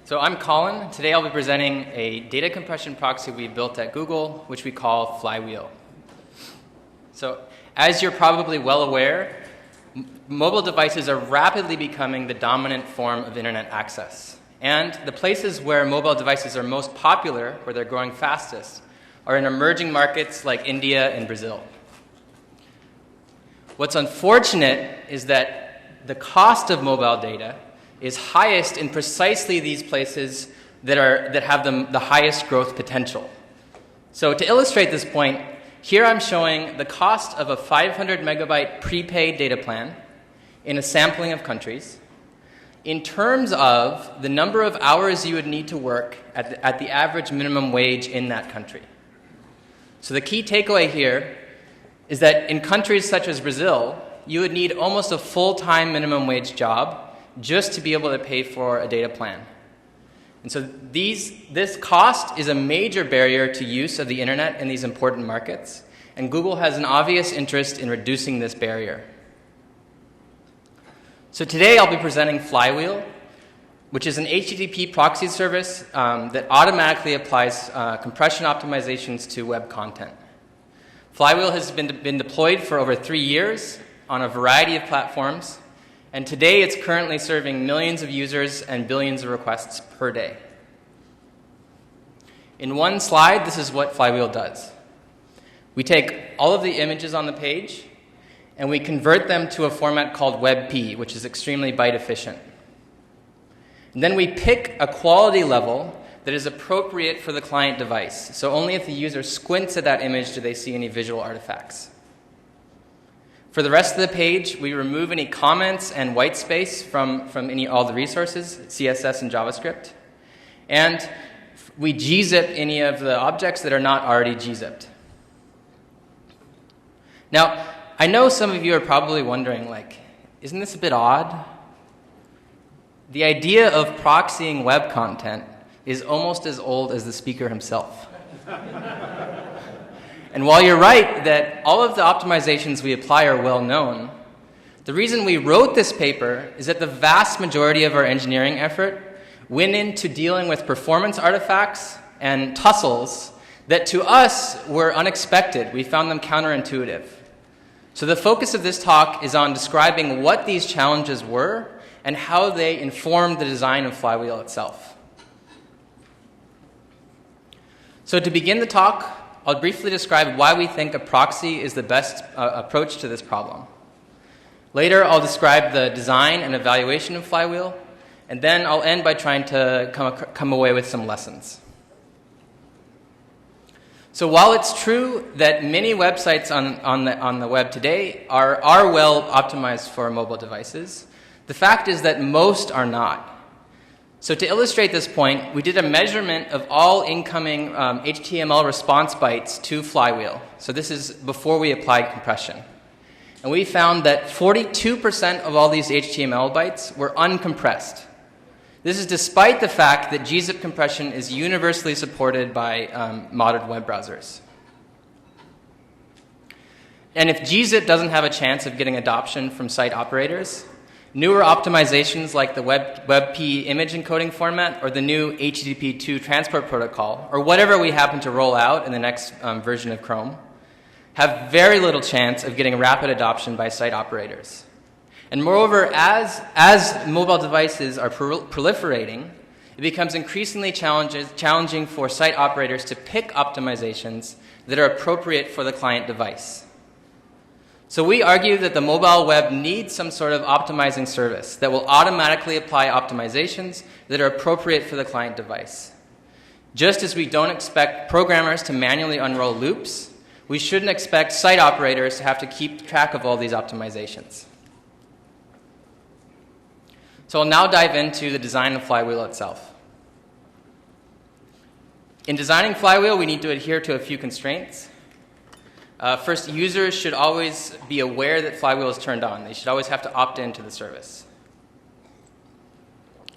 So I'm Colin. Today I'll be presenting a data compression proxy we built at Google, which we call Flywheel. So as you're probably well aware, mobile devices are rapidly becoming the dominant form of internet access. And the places where mobile devices are most popular, where they're growing fastest, are in emerging markets like India and Brazil. What's unfortunate is that the cost of mobile data is highest in precisely these places that have the highest growth potential. So to illustrate this point, here I'm showing the cost of a 500 megabyte prepaid data plan in a sampling of countries in terms of the number of hours you would need to work at the average minimum wage in that country. So the key takeaway here is that in countries such as Brazil, you would need almost a full-time minimum wage job just to be able to pay for a data plan. And so this cost is a major barrier to use of the internet in these important markets, and Google has an obvious interest in reducing this barrier. So today I'll be presenting Flywheel, which is an HTTP proxy service that automatically applies compression optimizations to web content. Flywheel has been deployed for over 3 years on a variety of platforms, and today it's currently serving millions of users and billions of requests per day. In one slide, this is what Flywheel does. We take all of the images on the page and we convert them to a format called WebP, which is extremely byte efficient. And then we pick a quality level that is appropriate for the client device. So only if the user squints at that image do they see any visual artifacts. For the rest of the page, we remove any comments and white space from all the resources, CSS and JavaScript. And we gzip any of the objects that are not already gzipped. Now, I know some of you are probably wondering, isn't this a bit odd? The idea of proxying web content is almost as old as the speaker himself. And while you're right that all of the optimizations we apply are well known, the reason we wrote this paper is that the vast majority of our engineering effort went into dealing with performance artifacts and tussles that to us were unexpected. We found them counterintuitive. So the focus of this talk is on describing what these challenges were and how they informed the design of Flywheel itself. So to begin the talk, I'll briefly describe why we think a proxy is the best approach to this problem. Later, I'll describe the design and evaluation of Flywheel, and then I'll end by trying to come away with some lessons. So while it's true that many websites on the web today are well optimized for mobile devices, the fact is that most are not. So to illustrate this point, we did a measurement of all incoming HTML response bytes to Flywheel. So this is before we applied compression. And we found that 42% of all these HTML bytes were uncompressed. This is despite the fact that gzip compression is universally supported by modern web browsers. And if gzip doesn't have a chance of getting adoption from site operators, newer optimizations like the WebP image encoding format or the new HTTP2 transport protocol, or whatever we happen to roll out in the next version of Chrome, have very little chance of getting rapid adoption by site operators. And moreover, as mobile devices are proliferating, it becomes increasingly challenging for site operators to pick optimizations that are appropriate for the client device. So we argue that the mobile web needs some sort of optimizing service that will automatically apply optimizations that are appropriate for the client device. Just as we don't expect programmers to manually unroll loops, we shouldn't expect site operators to have to keep track of all these optimizations. So I'll now dive into the design of Flywheel itself. In designing Flywheel, we need to adhere to a few constraints. First, users should always be aware that Flywheel is turned on. They should always have to opt into the service.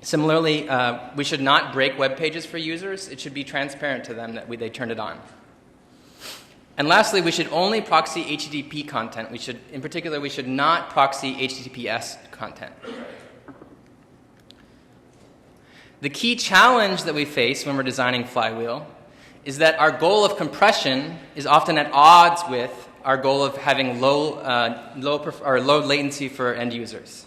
Similarly, we should not break web pages for users. It should be transparent to them that they turned it on. And lastly, we should only proxy HTTP content. In particular, we should not proxy HTTPS content. The key challenge that we face when we're designing Flywheel is that our goal of compression is often at odds with our goal of having low latency for end users.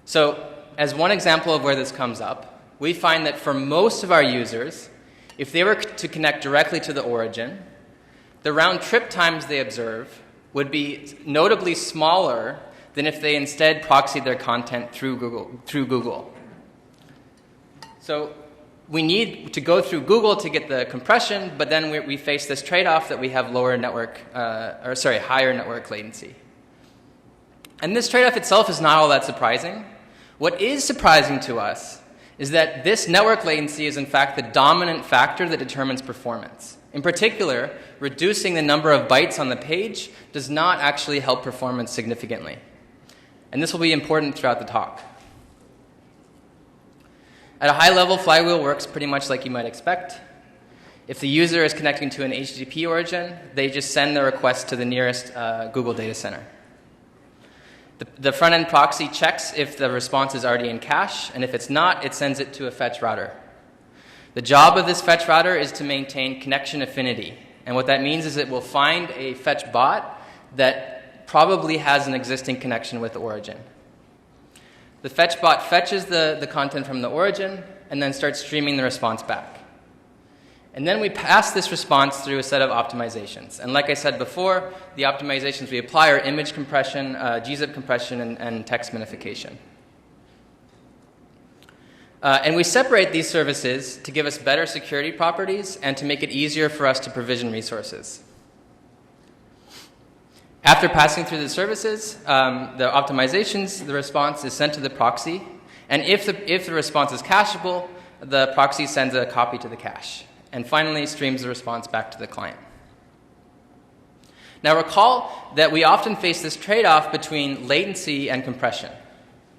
So, as one example of where this comes up, we find that for most of our users, if they were to connect directly to the origin, the round trip times they observe would be notably smaller than if they instead proxied their content through Google. So we need to go through Google to get the compression, but then we face this trade-off that we have higher network latency. And this trade-off itself is not all that surprising. What is surprising to us is that this network latency is in fact the dominant factor that determines performance. In particular, reducing the number of bytes on the page does not actually help performance significantly. And this will be important throughout the talk. At a high level, Flywheel works pretty much like you might expect. If the user is connecting to an HTTP origin, they just send the request to the nearest Google data center. The front-end proxy checks if the response is already in cache, and if it's not, it sends it to a fetch router. The job of this fetch router is to maintain connection affinity. And what that means is it will find a fetch bot that probably has an existing connection with the origin. The fetch bot fetches the content from the origin and then starts streaming the response back. And then we pass this response through a set of optimizations. And like I said before, the optimizations we apply are image compression, gzip compression, and text minification. And we separate these services to give us better security properties and to make it easier for us to provision resources. After passing through the services, the optimizations, the response is sent to the proxy. And if the response is cacheable, the proxy sends a copy to the cache. And finally, streams the response back to the client. Now recall that we often face this trade-off between latency and compression.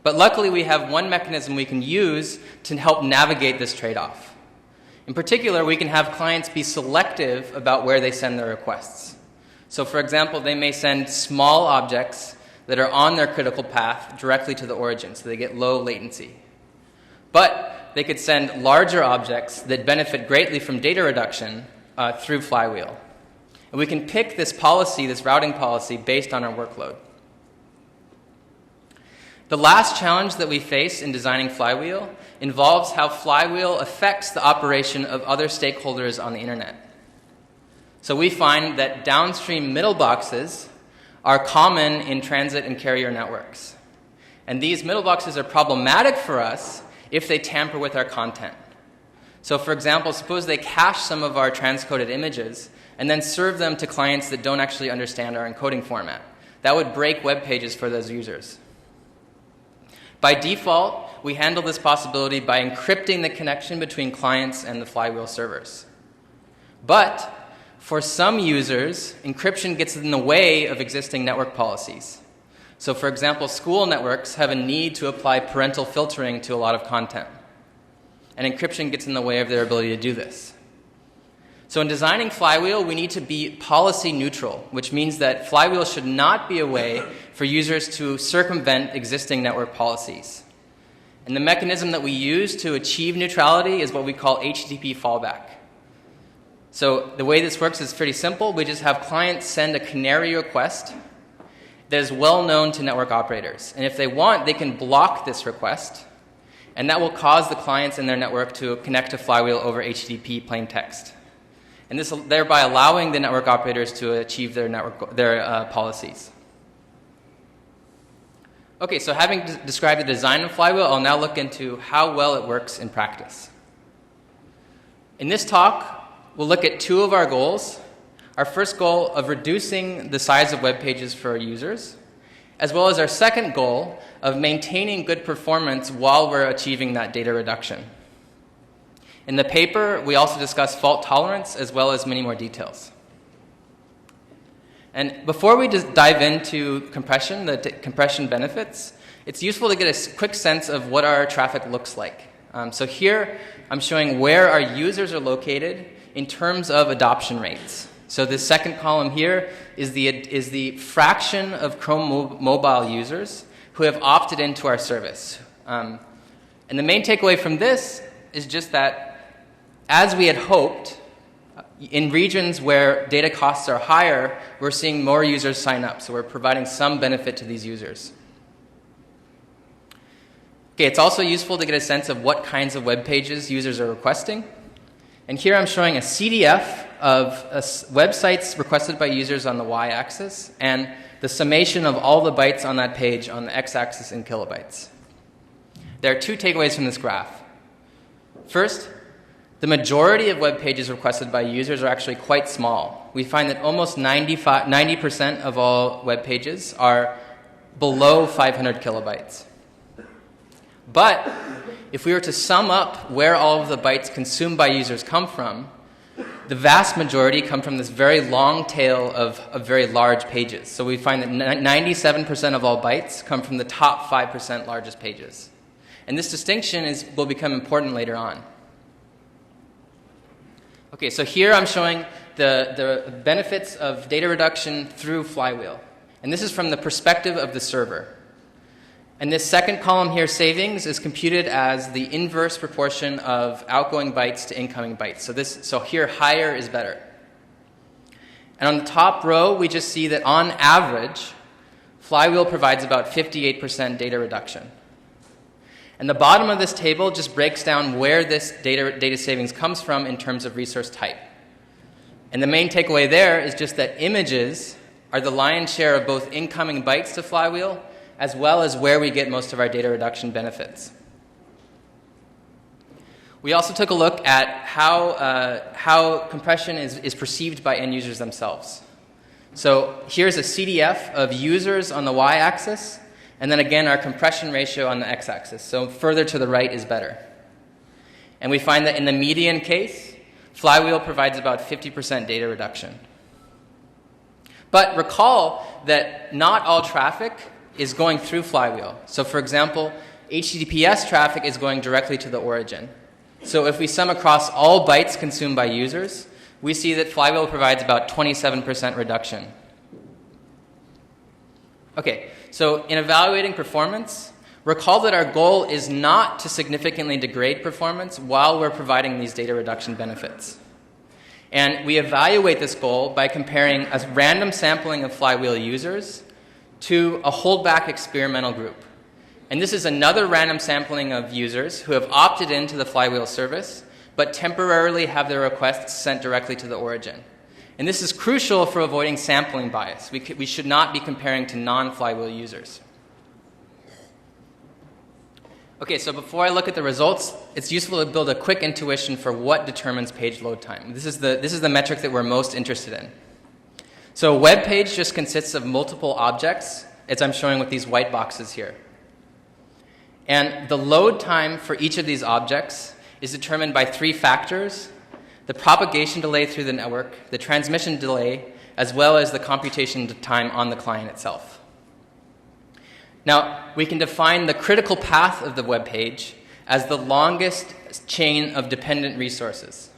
But luckily, we have one mechanism we can use to help navigate this trade-off. In particular, we can have clients be selective about where they send their requests. So for example, they may send small objects that are on their critical path directly to the origin, so they get low latency. But they could send larger objects that benefit greatly from data reduction through Flywheel. And we can pick this policy, this routing policy, based on our workload. The last challenge that we face in designing Flywheel involves how Flywheel affects the operation of other stakeholders on the internet. So we find that downstream middle boxes are common in transit and carrier networks. And these middle boxes are problematic for us if they tamper with our content. So for example, suppose they cache some of our transcoded images and then serve them to clients that don't actually understand our encoding format. That would break web pages for those users. By default, we handle this possibility by encrypting the connection between clients and the Flywheel servers. But for some users, encryption gets in the way of existing network policies. So for example, school networks have a need to apply parental filtering to a lot of content. And encryption gets in the way of their ability to do this. So in designing Flywheel, we need to be policy neutral, which means that Flywheel should not be a way for users to circumvent existing network policies. And the mechanism that we use to achieve neutrality is what we call HTTP fallback. So the way this works is pretty simple. We just have clients send a canary request that is well known to network operators. And if they want, they can block this request, and that will cause the clients in their network to connect to Flywheel over HTTP plain text. And this thereby allowing the network operators to achieve their policies. Okay, so having described the design of Flywheel, I'll now look into how well it works in practice. In this talk, we'll look at two of our goals. Our first goal of reducing the size of web pages for our users, as well as our second goal of maintaining good performance while we're achieving that data reduction. In the paper, we also discuss fault tolerance as well as many more details. And before we just dive into compression, the compression benefits, it's useful to get a quick sense of what our traffic looks like. So here, I'm showing where our users are located in terms of adoption rates. So this second column here is the fraction of Chrome mobile users who have opted into our service. And the main takeaway from this is just that, as we had hoped, in regions where data costs are higher, we're seeing more users sign up. So we're providing some benefit to these users. Okay, it's also useful to get a sense of what kinds of web pages users are requesting. And here I'm showing a CDF of websites requested by users on the y-axis and the summation of all the bytes on that page on the x-axis in kilobytes. There are two takeaways from this graph. First, the majority of web pages requested by users are actually quite small. We find that almost 90% of all web pages are below 500 kilobytes. But if we were to sum up where all of the bytes consumed by users come from, the vast majority come from this very long tail of very large pages. So we find that 97% of all bytes come from the top 5% largest pages. And this distinction will become important later on. Okay, so here I'm showing the benefits of data reduction through Flywheel. And this is from the perspective of the server. And this second column here, savings, is computed as the inverse proportion of outgoing bytes to incoming bytes. So here, higher is better. And on the top row, we just see that on average, Flywheel provides about 58% data reduction. And the bottom of this table just breaks down where this data savings comes from in terms of resource type. And the main takeaway there is just that images are the lion's share of both incoming bytes to Flywheel, as well as where we get most of our data reduction benefits. We also took a look at how compression is perceived by end users themselves. So here's a CDF of users on the y-axis, and then again our compression ratio on the x-axis. So further to the right is better. And we find that in the median case, Flywheel provides about 50% data reduction. But recall that not all traffic is going through Flywheel. So for example, HTTPS traffic is going directly to the origin. So if we sum across all bytes consumed by users, we see that Flywheel provides about 27% reduction. Okay, so in evaluating performance, recall that our goal is not to significantly degrade performance while we're providing these data reduction benefits. And we evaluate this goal by comparing a random sampling of Flywheel users to a holdback experimental group. And this is another random sampling of users who have opted into the Flywheel service, but temporarily have their requests sent directly to the origin. And this is crucial for avoiding sampling bias. We should not be comparing to non-Flywheel users. Okay, so before I look at the results, it's useful to build a quick intuition for what determines page load time. This is the metric that we're most interested in. So a web page just consists of multiple objects, as I'm showing with these white boxes here. And the load time for each of these objects is determined by three factors: the propagation delay through the network, the transmission delay, as well as the computation time on the client itself. Now, we can define the critical path of the web page as the longest chain of dependent resources.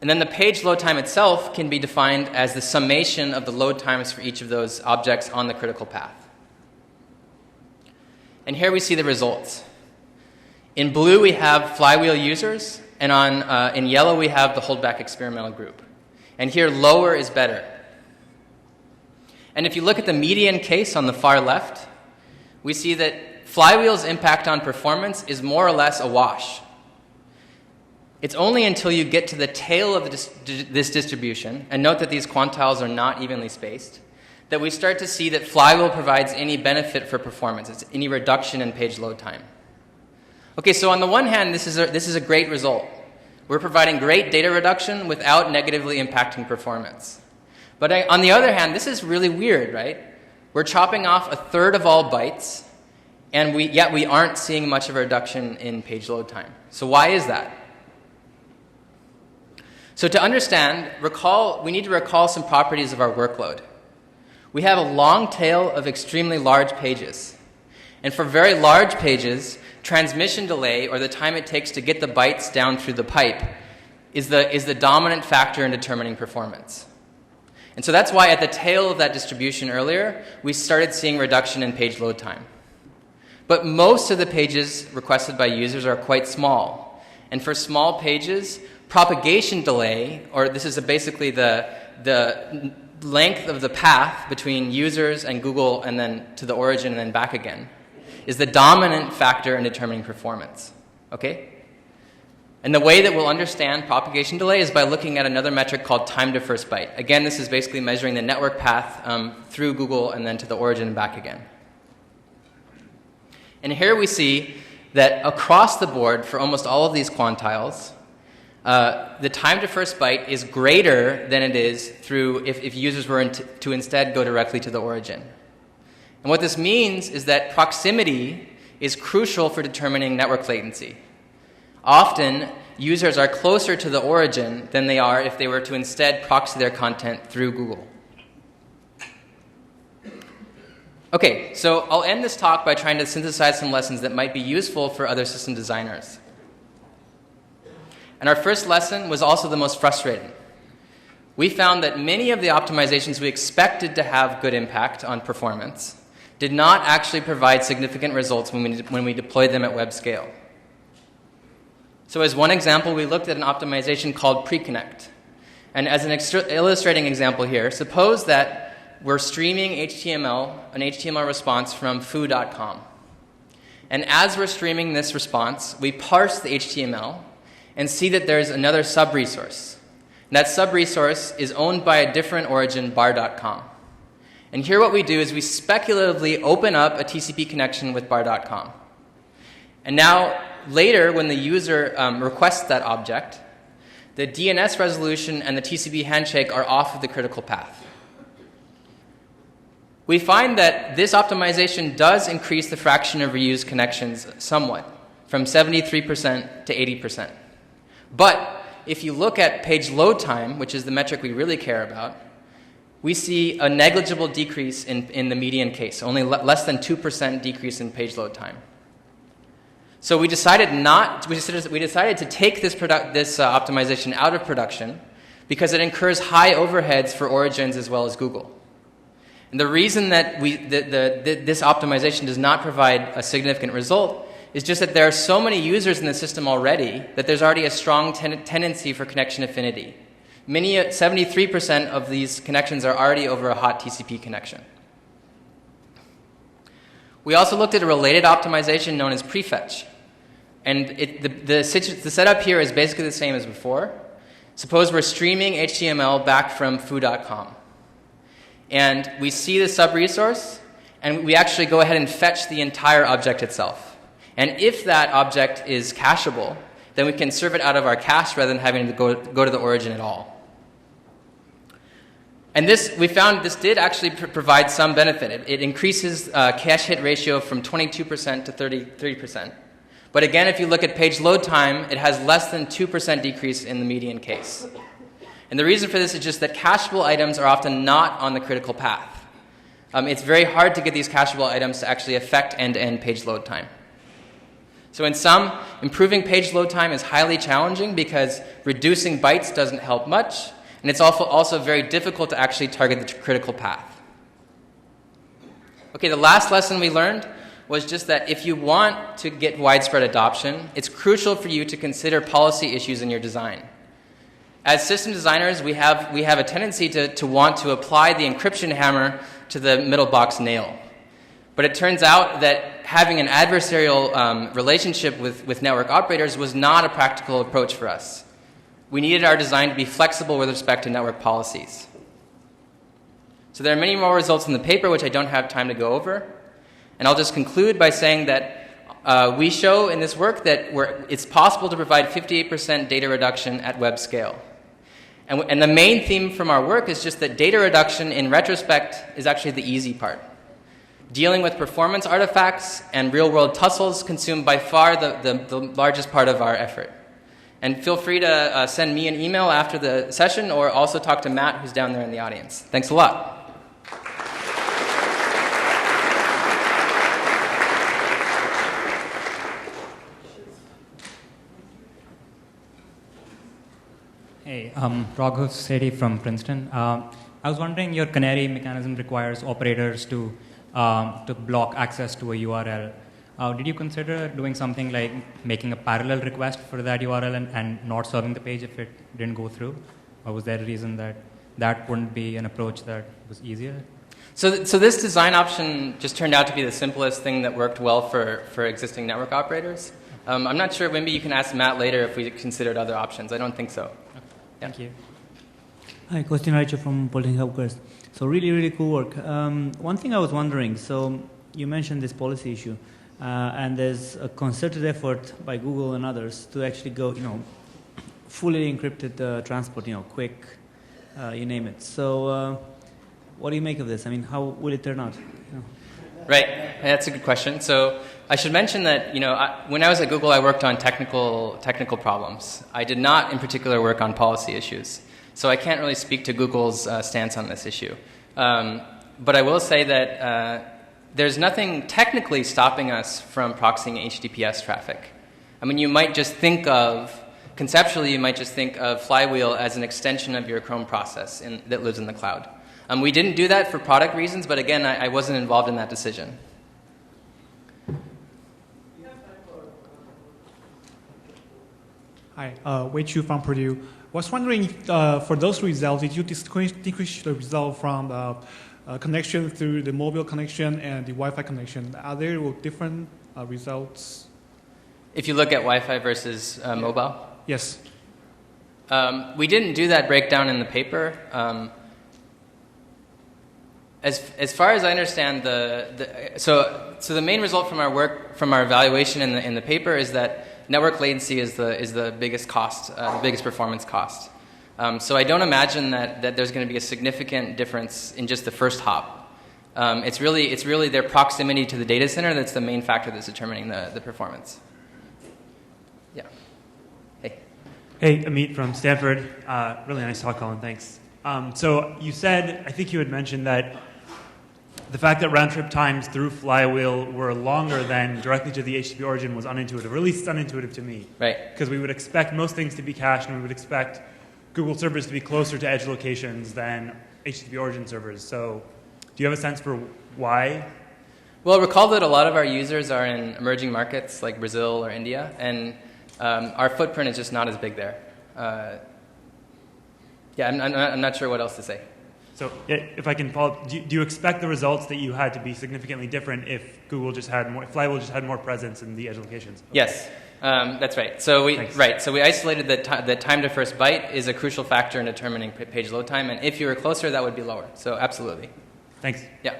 And then the page load time itself can be defined as the summation of the load times for each of those objects on the critical path. And here we see the results. In blue, we have Flywheel users, and in yellow, we have the holdback experimental group. And here, lower is better. And if you look at the median case on the far left, we see that Flywheel's impact on performance is more or less a wash. It's only until you get to the tail of this distribution, and note that these quantiles are not evenly spaced, that we start to see that Flywheel provides any benefit for performance. It's any reduction in page load time. Okay, so on the one hand, this is a great result. We're providing great data reduction without negatively impacting performance. But on the other hand, this is really weird, right? We're chopping off a third of all bytes, and yet we aren't seeing much of a reduction in page load time. So why is that? So to understand, we need to recall some properties of our workload. We have a long tail of extremely large pages. And for very large pages, transmission delay, or the time it takes to get the bytes down through the pipe, is the dominant factor in determining performance. And so that's why at the tail of that distribution earlier, we started seeing reduction in page load time. But most of the pages requested by users are quite small. And for small pages, propagation delay, or this is basically the length of the path between users and Google and then to the origin and then back again, is the dominant factor in determining performance. Okay? And the way that we'll understand propagation delay is by looking at another metric called time to first byte. Again, this is basically measuring the network path through Google and then to the origin and back again. And here we see that across the board for almost all of these quantiles, the time to first byte is greater than it is through if users were to instead go directly to the origin. And what this means is that proximity is crucial for determining network latency. Often, users are closer to the origin than they are if they were to instead proxy their content through Google. Okay, so I'll end this talk by trying to synthesize some lessons that might be useful for other system designers. And our first lesson was also the most frustrating. We found that many of the optimizations we expected to have good impact on performance did not actually provide significant results when we deployed them at web scale. So as one example, we looked at an optimization called pre-connect. And as an illustrating example here, suppose that we're streaming an HTML response from foo.com. And as we're streaming this response, we parse the HTML and see that there's another sub-resource. And that sub-resource is owned by a different origin, bar.com. And here what we do is we speculatively open up a TCP connection with bar.com. And now, later, when the user requests that object, the DNS resolution and the TCP handshake are off of the critical path. We find that this optimization does increase the fraction of reused connections somewhat, from 73% to 80%. But if you look at page load time, which is the metric we really care about, we see a negligible decrease in the median case, only less than 2% decrease in page load time. So we decided to take this optimization out of production because it incurs high overheads for origins as well as Google. And the reason that this optimization does not provide a significant result is just that there are so many users in the system already that there's already a strong tendency for connection affinity. 73% of these connections are already over a hot TCP connection. We also looked at a related optimization known as prefetch. And the setup here is basically the same as before. Suppose we're streaming HTML back from foo.com. And we see the sub-resource, and we actually go ahead and fetch the entire object itself. And if that object is cacheable, then we can serve it out of our cache rather than having to go to the origin at all. And we found this did actually provide some benefit. It increases cache hit ratio from 22% to 33%. But again, if you look at page load time, it has less than 2% decrease in the median case. And the reason for this is just that cacheable items are often not on the critical path. It's very hard to get these cacheable items to actually affect end-to-end page load time. So in sum, improving page load time is highly challenging because reducing bytes doesn't help much, and it's also very difficult to actually target the critical path. Okay, the last lesson we learned was just that if you want to get widespread adoption, it's crucial for you to consider policy issues in your design. As system designers, we have a tendency to want to apply the encryption hammer to the middle box nail. But it turns out that having an adversarial relationship with network operators was not a practical approach for us. We needed our design to be flexible with respect to network policies. So there are many more results in the paper, which I don't have time to go over. And I'll just conclude by saying that we show in this work that it's possible to provide 58% data reduction at web scale. And the main theme from our work is just that data reduction, in retrospect, is actually the easy part. Dealing with performance artifacts and real-world tussles consume by far the largest part of our effort. And feel free to send me an email after the session or also talk to Matt, who's down there in the audience. Thanks a lot. Hey, Raghav Sethi from Princeton. I was wondering, your canary mechanism requires operators to block access to a URL. Did you consider doing something like making a parallel request for that URL and not serving the page if it didn't go through? Or was there a reason that that wouldn't be an approach that was easier? So this design option just turned out to be the simplest thing that worked well for existing network operators. I'm not sure. Maybe you can ask Matt later if we considered other options. I don't think so. Okay. Thank you. Hi, Costin Raicho from Polytechnic Healthcare. So really cool work. One thing I was wondering, so you mentioned this policy issue, and there's a concerted effort by Google and others to actually go, fully encrypted transport, quick, you name it. So what do you make of this? I mean, how will it turn out? Right, that's a good question. So I should mention that when I was at Google, I worked on technical problems. I did not, in particular, work on policy issues. So I can't really speak to Google's stance on this issue. But I will say that there's nothing technically stopping us from proxying HTTPS traffic. I mean, conceptually, you might just think of Flywheel as an extension of your Chrome process that lives in the cloud. We didn't do that for product reasons, but again, I wasn't involved in that decision. Hi, Wei Chu from Purdue. Was wondering, for those results, did you distinguish the result from connection through the mobile connection and the Wi-Fi connection? Are there different results? If you look at Wi-Fi versus mobile? Yes. We didn't do that breakdown in the paper. As far as I understand, so the main result from our work, from our evaluation in the paper, is that network latency is the biggest cost, the biggest performance cost. So I don't imagine that there's going to be a significant difference in just the first hop. It's really their proximity to the data center that's the main factor that's determining the performance. Yeah. Hey. Hey, Amit from Stanford. Really nice talk, Colin. Thanks. So you said, I think you had mentioned that the fact that round-trip times through Flywheel were longer than directly to the HTTP origin was unintuitive, or at least unintuitive to me. Right. Because we would expect most things to be cached, and we would expect Google servers to be closer to edge locations than HTTP origin servers. So do you have a sense for why? Well, recall that a lot of our users are in emerging markets like Brazil or India, and our footprint is just not as big there. I'm not sure what else to say. So if I can follow up, do you expect the results that you had to be significantly different if Flywheel just had more presence in the edge locations? Okay. Yes, that's right. So we isolated that time to first byte is a crucial factor in determining page load time, and if you were closer, that would be lower. So absolutely. Thanks. Yeah.